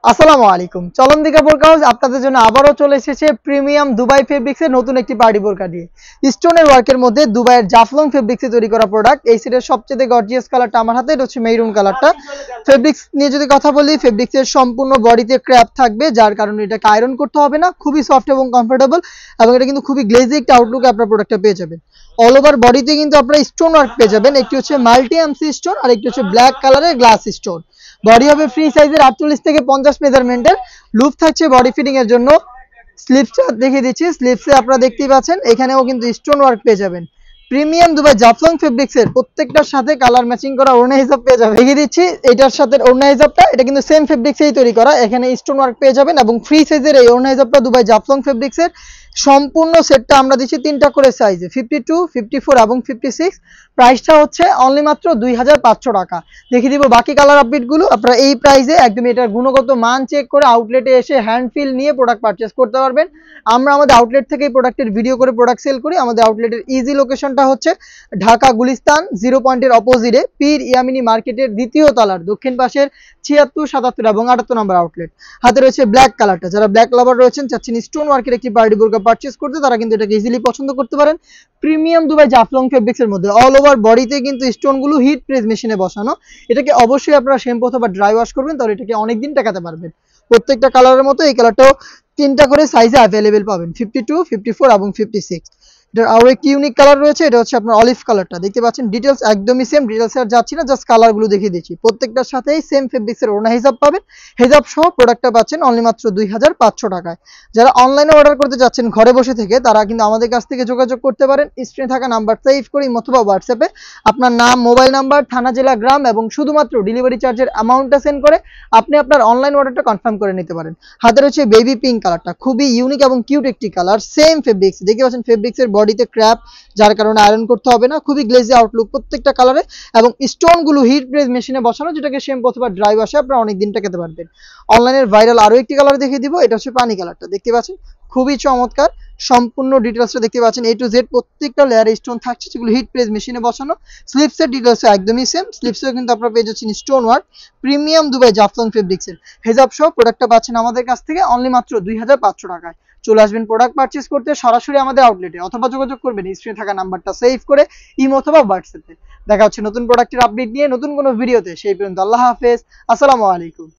আসসালামু আলাইকুম। চলন্তিকা বোরকা হাউস আপনাদের জন্য আবারও চলে এসেছে প্রিমিয়াম দুবাই ফেব্রিক্সের নতুন একটি পার্টি বোরকা দিয়ে। স্টোনের ওয়ার্কের মধ্যে দুবাইয়ের জাফলং ফেব্রিক্সে তৈরি করা প্রোডাক্ট। এই সেটের সবচেয়ে গর্জিয়াস কালারটা আমার হাতে, এটা হচ্ছে মেরুন কালারটা। ফেব্রিক্স নিয়ে যদি কথা বলি, ফেব্রিক্সের সম্পূর্ণ বডিতে ক্র্যাপ থাকবে, যার কারণে এটাকে আয়রন করতে হবে না, খুবই সফট এবং কমফোর্টেবল, এবং এটা কিন্তু খুবই গ্লেজি একটা আউটলুকে আপনার প্রোডাক্টটা পেয়ে যাবেন। অল ওভার বডিতে কিন্তু আপনারা স্টোন ওয়ার্ক পেয়ে যাবেন। একটি হচ্ছে মাল্টি এমসি স্টোন আর একটি হচ্ছে ব্ল্যাক কালারের গ্লাস স্টোন। বডি হবে ফ্রি সাইজের 48 থেকে 50 মেজারমেন্টের। লুপ থাকছে বডি ফিটিং এর জন্য। স্লিপসটা দেখিয়ে দিচ্ছি, স্লিপসে আপনারা দেখতেই পাচ্ছেন এখানেও কিন্তু স্টোন ওয়ার্ক পেয়ে যাবেন। প্রিমিয়াম দুবাই জাফলং ফেব্রিক্সের প্রত্যেকটার সাথে কালার ম্যাচিং করা ওড়না হিসাব পেয়ে যাবেন। দেখিয়ে দিচ্ছি এটার সাথে ওড়না হিসাবটা, এটা কিন্তু সেম ফেব্রিক্সেই তৈরি করা, এখানে স্টোন ওয়ার্ক পেয়ে যাবেন এবং ফ্রি সাইজের এই ওড়না হিসাবটা দুবাই জাফলং ফেব্রিক্সের। সম্পূর্ণ সেটটা আমরা দিচ্ছি 3টা করে সাইজে, 52, 54 এবং 56। প্রাইসটা হচ্ছে অনলি মাত্র 2500 টাকা। দেখিয়ে দিব বাকি কালার আপডেটগুলো। আপনারা এই প্রাইসে একদম এটার গুণগত মান চেক করে আউটলেটে এসে হ্যান্ড ফিল নিয়ে প্রোডাক্ট পারচেস করতে পারবেন। আমরা আমাদের আউটলেট থেকেই প্রোডাক্টের ভিডিও করে প্রোডাক্ট সেল করি। আমাদের আউটলেটের ইজি লোকেশনটা হচ্ছে ঢাকা গুলিস্তান 0 পয়েন্টের অপোজিটে পীর ইয়ামিনী মার্কেটের দ্বিতীয় তলার দক্ষিণ পাশের 76, 77 এবং 78 নম্বর আউটলেট। হাতে রয়েছে ব্ল্যাক কালারটা, যারা ব্ল্যাক লাভার রয়েছেন, চাচ্ছেন স্টোন ওয়ার্কের একটি পার্টি বোরকা পারচেস করতে, তারা কিন্তু এটাকে ইজিলি পছন্দ করতে পারেন। প্রিমিয়াম দুবাই জাফলং ফেব্রিক্সের মধ্যে অল ওভার বডিতে কিন্তু স্টোনগুলো হিট প্রেস মেশিনে বসানো। এটাকে অবশ্যই আপনারা শ্যাম্পু অথবা ড্রাই ওয়াশ করবেন, তাহলে এটাকে অনেকদিন টাকাতে পারবেন। প্রত্যেকটা কালারের মতো এই কালারটাও 3টা করে সাইজে অ্যাভেলেবেল পাবেন, 52, 54 এবং 56। এটার আরো একটি ইউনিক কালার রয়েছে, এটা হচ্ছে আপনার অলিভ কালারটা। দেখতে পাচ্ছেন ডিটেলস একদমই সেম, ডিটেলসে আর যাচ্ছি না, জাস্ট কালারগুলো দেখিয়ে দিচ্ছি। প্রত্যেকটার সাথেই সেম ফেব্রিক্সের ওড়না হিসাব পাবেন। হিজাব সহ প্রোডাক্টটা পাচ্ছেন অনলি মাত্র 2500 টাকায়। যারা অনলাইনে অর্ডার করতে যাচ্ছেন ঘরে বসে থেকে, তারা কিন্তু আমাদের কাছ থেকে যোগাযোগ করতে পারেন। স্ক্রিনে থাকা নাম্বার সেভ করে অথবা হোয়াটসঅ্যাপে আপনার নাম, মোবাইল নাম্বার, থানা, জেলা, গ্রাম এবং শুধুমাত্র ডেলিভারি চার্জের অ্যামাউন্টটা সেন্ড করে আপনি আপনার অনলাইন অর্ডারটা কনফার্ম করে নিতে পারেন। হাতে রয়েছে বেবি পিঙ্ক কালারটা, খুবই ইউনিক এবং কিউট একটি কালার। সেম ফেব্রিক্স, দেখতে পাচ্ছেন ফেব্রিক্সের বডিতে ক্র্যাপ, যার কারণে আয়রন করতে হবে না, খুবই গ্লেজি আউটলুক প্রত্যেকটা কালারে, এবং স্টোনগুলো হিট প্রেস মেশিনে বসানো, যেটাকে শ্যাম্পু অথবা ড্রাই ওয়াশে আপনারা অনেক দিন টাকাতে পারবেন। অনলাইনের ভাইরাল আরো একটি কালার দেখিয়ে দিব, এটা হচ্ছে পানি কালারটা। দেখতে পাচ্ছেন খুবই চমৎকার। সম্পূর্ণ ডিটেলসটা দেখতে পাচ্ছেন A to Z, প্রত্যেকটা লেয়ারে স্টোন থাকছে, যেগুলো হিট প্রেস মেশিনে বসানো। স্লিপসের ডিটেলস একদমই সেম, স্লিপসেও কিন্তু আপনারা পেয়ে যাচ্ছেন stone work. Premium Dubai Jaflong ফেব্রিক্সের হেজাব সহ প্রোডাক্টটা পাচ্ছেন আমাদের কাছ থেকে অনলি মাত্র 2500 টাকায়। চলে আসবেন প্রোডাক্ট পারচেস করতে সরাসরি আমাদের আউটলেটে, অথবা যোগাযোগ করবেন স্ক্রিনে থাকা নাম্বারটা সেভ করে ইমো অথবা হোয়াটসঅ্যাপে। দেখা হচ্ছে নতুন প্রোডাক্টের আপডেট নিয়ে নতুন কোনো ভিডিওতে। সেই পর্যন্ত আল্লাহ হাফেজ, আসসালামু আলাইকুম।